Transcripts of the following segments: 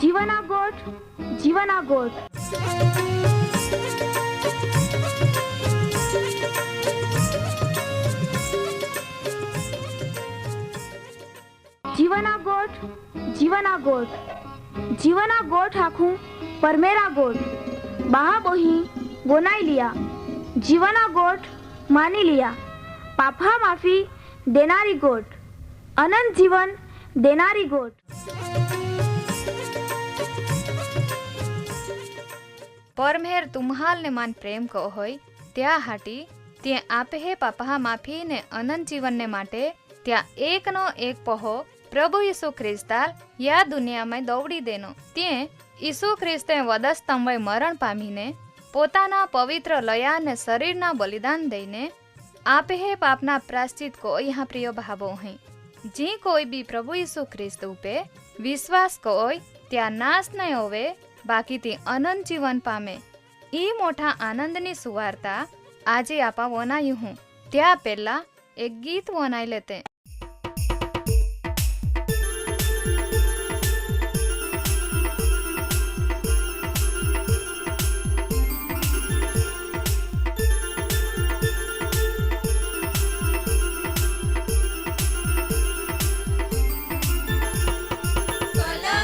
જીવના ગોઠ, જીવના ગોઠ. जीवना गोठ, जीवना गोठ, जीवना गोठ आखूं परमेरा गोठ. बहा बोही बोनाई लिया, जीवना गोठ मानी लिया. पापा माफी देनारी गोठ, अनंत जीवन देनारी गोठ. परमेर तुम्हाल ने मान प्रेम को होय त्या हाटी ते आपे हे पापा माफी ने अनंत जीवन ने माटे त्या एक नो एक पहो प्रभु यीशु ख्रिस्ताल या दुनिया में दौड़ी देनो. ते यीशु ख्रिस्ते वधस्तंभे मरण पामीने पोताना पवित्र लया ने शरीरना बलिदान दईने आपे हे पापना प्रायश्चित को यहाँ प्रिय भावो हैं. जी कोई भी प्रभु यीशु ख्रिस्त उपे विश्वास कोय त्या नाश नहीं होवे बाकी ते अनंत जीवन पामे. ई मोटा आनंदनी सुवार्ता આજે આપા વનાયું હું ત્યાં પહેલા એક ગીત વનાઈ લેતે. Kola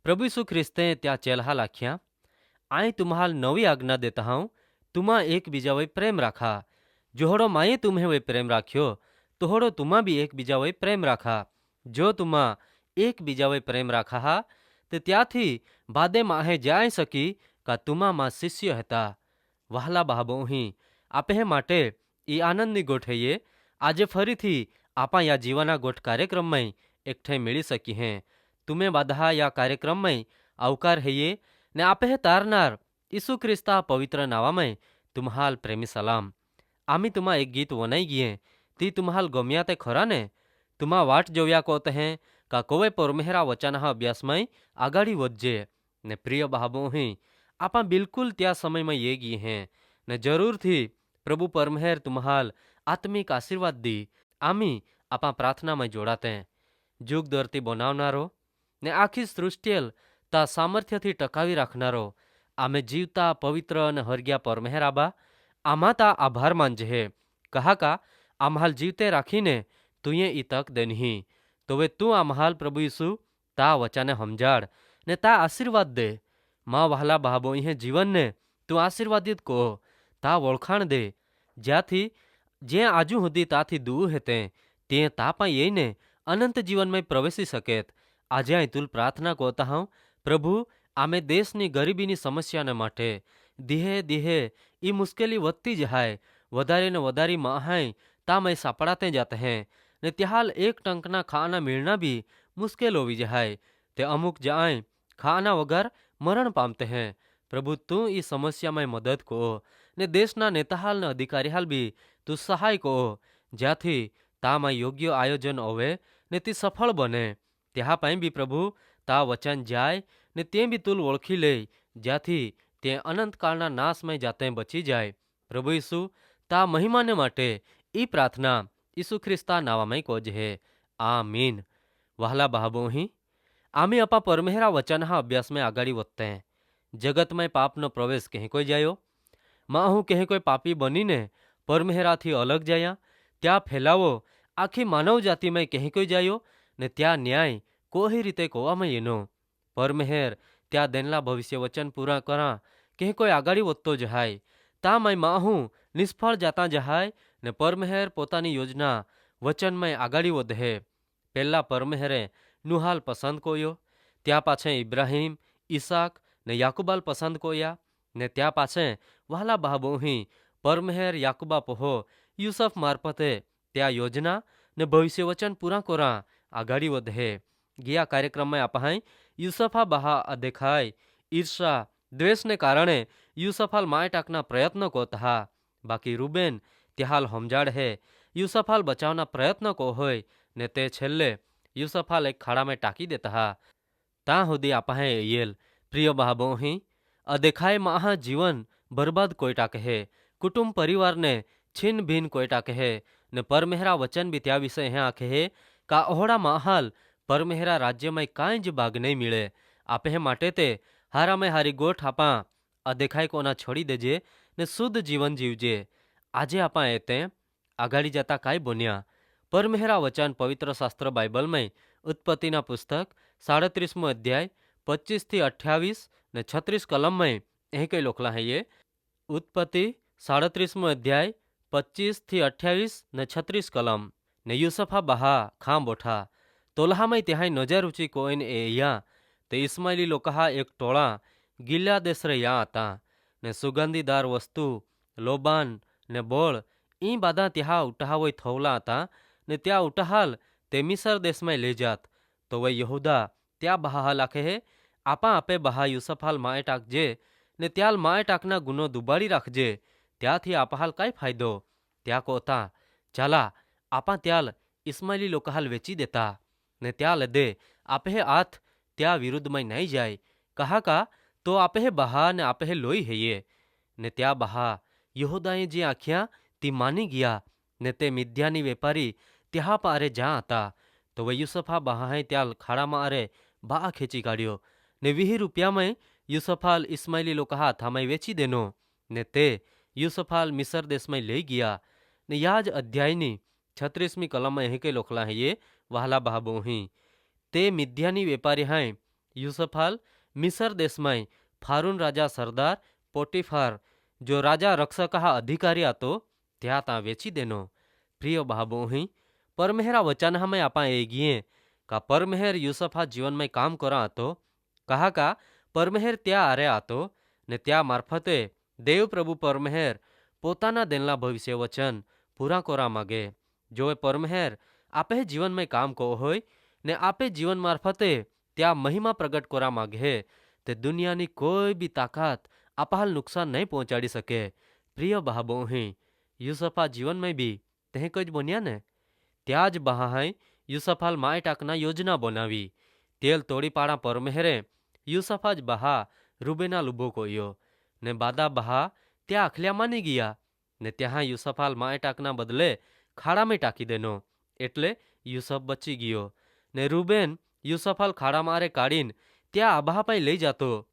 प्रभु यीशु ख्रिस्ते त्या चेलहा लाख्या, आई तुम्हाल नवी आज्ञा देता हूँ, तुम्हा एक बीजा वही प्रेम राखा। जोहड़ो माए तुम्हें वही प्रेम राख्यो, तोहड़ो तुम्हा भी एक बीजा वही प्रेम राखा। जो तुम्हा एक बीजा वही प्रेम राखा हा, ते त्याथी बादे माहे जाय सकी का तुम्हा मा शिष्य हता। वहला बाबोही आपे माटे ई आनंदनी गोठ है। આજે ફરીથી આપા યા જીવાના ગોઠ કાર્યક્રમમાં એકઠે મેળી શકી હે। तुम्हें बाधा या कार्यक्रम में आवकार है ने आपे तारनार यीशु ख्रिस्ता पवित्र नावा में तुम्हाल प्रेमी सलाम। आमी तुम्हा एक गीत वनाई गिये ती तुम्हाल गम्या ते खरा ने। तुम्हा वाट जोया कोत हैं का कोवे परमेहरा वचना अभ्यास में आगाड़ी वधजे ने प्रिय बाबो ही आपा बिल्कुल त्या समय में ये गी हैं ने जरूर थी प्रभु परमेहर तुम्हाल आत्मिक आशीर्वाद दी। आमी आपा प्रार्थना में जोड़ाते जुग दरती बनावनारो ने आखी सृष्टियल ता सामर्थ्यथी टकावी राखनारो आमे जीवता पवित्र अने हरग्या परमेहराबा आमा ता आभार मानजे। कहा का आम्हाल जीवते राखीने तुए ई तक देनी तो वे तू आम्हाल प्रभु यीशु ता वचाने हमजाड़ ने ता आशीर्वाद दे। माँ वहला बाबो इहे जीवन ने तू आशीर्वादित को ता वोळखाण दे ज्याथी जे आजू हुदी ताथी दूर हेते ते तापा ये ने अनंत जीवन में प्रवेशी सकेत। આજે તુલ પ્રાર્થના કોતા હું પ્રભુ આમે દેશની ગરીબીની સમસ્યાને માટે દીહે દીહે એ મુશ્કેલી વધતી જાય વધારે ને વધારે મહાય તા મેં સાપડાते जाते हैं ने त्याहाल एक टंकना खाना मिलना भी मुश्किल होवी जाए ते अमुक जाए खाना वगर मरण पामते हैं। प्रभु तू ई समस्या में मदद को ने देशना नेताहाल ने अधिकारी हाल भी तू सहाय को ज्याथी ता में योग्य आयोजन होवे ने ती सफल बने। त्या पाई भी प्रभु ता वचन जाए ने ते भी तुल ओळखी ले ज्याथी ते अनंत कालना नाश में जाते बची जाए। प्रभु यीशु ता महिमा ने माटे ई प्रार्थना यीशु ख्रिस्ता नावा में कोज है। आमीन। वहला बाबो ही आमी अपा परमेहरा वचन हा अभ्यास में आगाड़ी वधते हैं। जगत में पाप नो प्रवेश कहीं कोई जायो माहू कहीं कोई पापी बनी ने परमेहरा थी अलग जाया त्या फैलावो आखी मानव जाति में कहीं कोई जायो ने त्या न्याय कोई रीते कोवामां येनो परमेहर त्या देनला भविष्य वचन पूरा करा कहीं कोई आगाड़ी वधतो जहाय ता मैं माहू निष्फळ जाता जहाय ने परमेहर पोतानी योजना वचन में आगाड़ी वधे। पहला परमेहरे नुहाल पसंद कोयो त्या पाछे इब्राहिम ईसाक ने याकूबाल पसंद कोया ने त्या पाछे वहला बाबोही परमेहर याकूबा पोहो यूसुफ मार्फते त्या योजना ने भविष्य वचन पूरा करा आगाड़ी वधे। गया कार्यक्रम में आपाई यूसुफा बहा अदेखाय ईर्षा द्वेष ने कारणे यूसुफाल माय टाकना प्रयत्न को था बाकी रूबेन त्याहाल हमजाड़ है यूसुफाल बचावना प्रयत्न को होय ने ते छेल्ले यूसुफाल एक खाड़ा में टाकी देता हा ता हुदी आपाहे येल। प्रिय बाबो ही अदेखाय महा जीवन बर्बाद कोई टाके है कुटुंब परिवार ने छिन भिन कोई टाके है ने परमेहरा वचन भी त्या विषय है आखे है का ओहड़ा महाल परमेहरा राज्य में कांई ज भाग नहीं मिले। आपे माटे ते हारा में हारी गोठ आपा अदेखाय कोना छोड़ी देजे ने शुद्ध जीवन जीवजे। आजे आपा एते आगाड़ी जाता काई बन्या परमेहरा वचन पवित्र शास्त्र बाइबल में उत्पत्तिना पुस्तक 37 अध्याय 25 થી 28 ने 36 कलम में यही कई लोकला है ये उत्पत्ति 37 अध्याय 25 થી 28 ने 36 कलम ने यूसुफा बहा खां बोठा तोल्हा में त्याहाई नजर ऊंची कोइन ए या ते इस्माइली लोकहा एक टोळा गिल्या देशरे या आता ने सुगंधीदार वस्तु लोबान ने बोळ ई बाधा त्या उठावोय थवला आता ने त्या उठाहाल ते मिसर देश में ले जात तो वह यहूदा त्या बहा लाखे है आपा आपे बहा यूसुफाल माए टाकजे ने त्याल माए टाकना गुनो दुबाड़ी राखजे त्याथी आपाहाल काय फायदो त्या कोता चाला आपा त्याल इस्माइली लोकहाल वेची देता ने त्या लदे आपे आथ त्या विरुद्ध में नहीं जाए कहा का तो आपे बहा ने आपे लोई है ये ने त्या बहा यहूदाए जे आख्या ती मानी गया ने ते मिद्यानी वेपारी त्या पारे जा आता तो वे यूसुफा बहा त्या खाड़ा मारे बहा खेची काढ़ियो ने 20 रुपया में यूसुफाल इस्माइली लोका हाथा में वेची देनो ने ते यूसुफाल मिसर देश में ले गया ने याज अध्यायनी 36મી कलम में के लोखला है ये वहला बाबो ही ते मिद्यानी वेपारी हैं યુસફાલ મિસર દેશમાંય ફારૂન રાજા સરદાર પોટીફાર જો રાજા રક્ષક અધિकारी હતો ત્યાં તા વેચી દેનો. પ્રિય બાબોહી પરમેહરા વચનહામય આપા એગીએ કા પરમેહર યુસફા જીવનમાં કામ કરા હતો કહા કા પરમેહર ત્યાં આરે હતો ને ત્યાં મારફતે દેવ પ્રભુ પરમેહર પોતાના દેનલા ભવિષ્ય વચન પૂરા કરવા માગે. જો એ પરમેહર આપે જીવનમાં કામ કહો હોય ને આપે જીવન મારફતે ત્યાં મહિમા પ્રગટ કરવા માગે તે દુનિયાની કોઈ બી તાકાત આપાલ નુકસાન નહીં પહોંચાડી શકે. પ્રિય બાબોહી યુસફા જીવનમાં બી તે કંઈ જ બન્યા ને ત્યાં જ બહાય યુસફાલ માય ટાકના યોજના બનાવી. તેલ તોડી પાડા પરમેહરે યુસફા જ બહા રૂબેના લુબો કોયો ને બાદા બહા ત્યાં આખલ્યા માની ગયા ને ત્યાં યુસફાલ માય ટાકના બદલે ખાડામાં ટાંકી દેનો એટલે યુસફ બચી ગયો ને રૂબેન યુસફાલ ખાડા મારે કાઢીને ત્યાં આબા પાઈ લઈ જતો.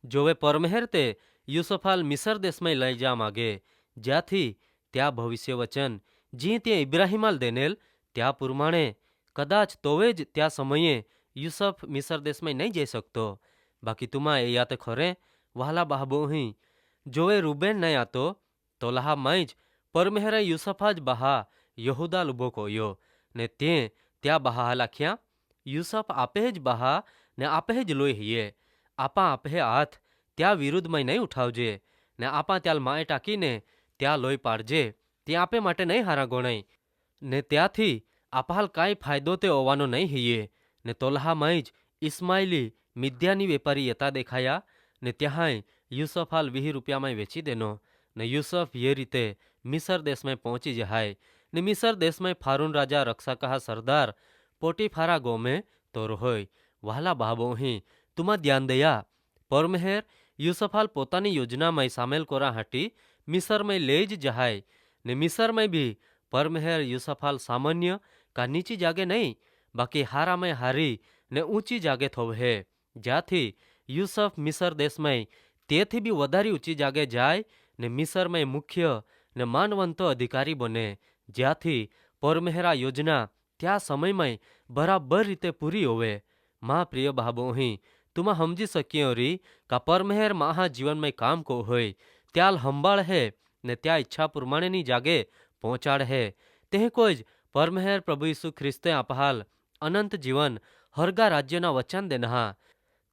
જોવે પરમેહર તે યુસફાલ મિસર દેશમાં લઈ જા માગે જ્યાંથી ત્યાં ભવિષ્ય વચન જી ત્યાં ઇબ્રાહિમાલ દેનેલ ત્યાં પ્રમાણે કદાચ તોવે જ ત્યાં સમયે યુસફ મિસર દેશમાં નહીં જઈ શકતો. બાકી તુમા એ યાતે ખરે વહાલા બાહબોહી જોવે રૂબેન નહીં આતો તો લહા માઈ જ પરમેહરે યુસફા જ બહા યહુદા લુબો કોયો ને ત્યાં બહા લાખ્યા. યુસફ આપે જ બહા ને આપે જ લોહી હિયે આપા આપે હાથ ત્યાં વિરુદ્ધમાં નહીં ઉઠાવજે ને આપા ત્યાં માએ ટાંકીને ત્યાં લોહી પાડજે ત્યાં આપે માટે નહીં હારા ગણાય ને ત્યાંથી આપાલ કાંઈ ફાયદો તે હોવાનો નહીં હિયે ને તોલહા માઈ જ ઇસ્માઇલી મિદ્યાની વેપારી યતા દેખાયા ને ત્યાંય યુસફ હાલ 20 રૂપિયામાં વેચી દેનો ને યુસફ એ રીતે મિસર દેશમાં પહોંચી જાય ને મિસર દેશમાં ફારૂન રાજા રક્ષકહા સરદાર પોટીફારા ગોમે તો રોહોય. વહાલા બાબોહી તુમા ધ્યાન દયા પરમેહર યુસફાલ પોતાની યોજનામાં સામેલ કોરા હાટી મિસરમાં લઈ જ જહાય ને મિસરમાં બી પરમેહર યુસફાલ સામાન્ય કા નીચી જાગે નહીં બાકી હારામાં હારી ને ઊંચી જાગે થોવે જ્યાંથી યુસફ મિસર દેશમાં તેથી બી વધારે ઊંચી જાગે જાય ને મિસરમાં મુખ્ય ને માનવંતો અધિકારી બને જ્યાંથી પરમેહરા યોજના ત્યાં સમયમાં બરાબર રીતે પૂરી હોવે. મા પ્રિય બાબોહી તુમા સમજી શક્યો રી કા પરમેહર માહા જીવનમાં કામ કો હોય ત્યાલ હંબાળ હે ને ત્યાં ઈચ્છા પ્રમાણેની જાગે પહોંચાડ હે તે કોઈ જ પરમેહર પ્રભુ ઈસુ ખ્રિસ્તે આપહાલ અનંત જીવન હરગા રાજ્યના વચન દેનહા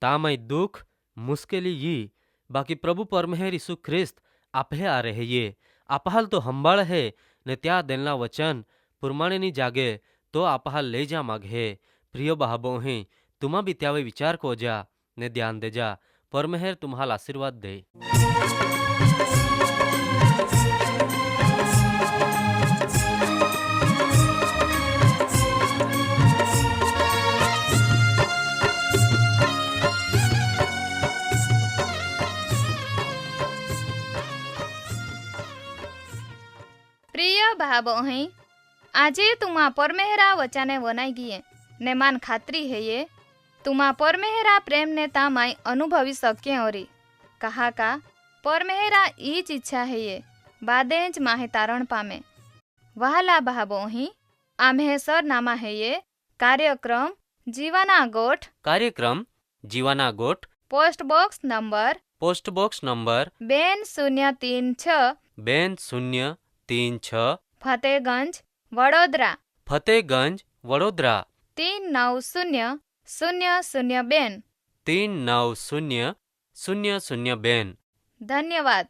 તામય દુઃખ મુશ્કેલી યી બાકી પ્રભુ પરમેહર ઈસુ ખ્રિસ્ત આપે આ રહીએ આપહાલ તો હંબાળ હે ને ત્યાં દેનલા વચન પ્રમાણેની જાગે તો આપહાલ લઈ જા માગે. પ્રિય બાબોહી તુમા બી ત્યાં વિચાર કો જા ને ધ્યાન દેજા પરમેહર તુમ્હાલ આશીર્વાદ દે. પ્રિય ભાબોહી આજે તુમા પરમેહરા વચાને વનાઈ ગીએ ને માન ખાતરી હૈયે તુમા પરમેહરા પ્રેમ ને તામાય અનુભવી સકે ઓરી કહા કા પરમેહરા ઈ જ ઈચ્છા હૈયે બાદે જ માહે તારણ પામે. વહાલા ભાબોહી આમ્હે સરનામા હૈયે કાર્યક્રમ જીવાના ગોઠ post box number 2036 Fatehganj Vadodara 390002. ધન્યવાદ.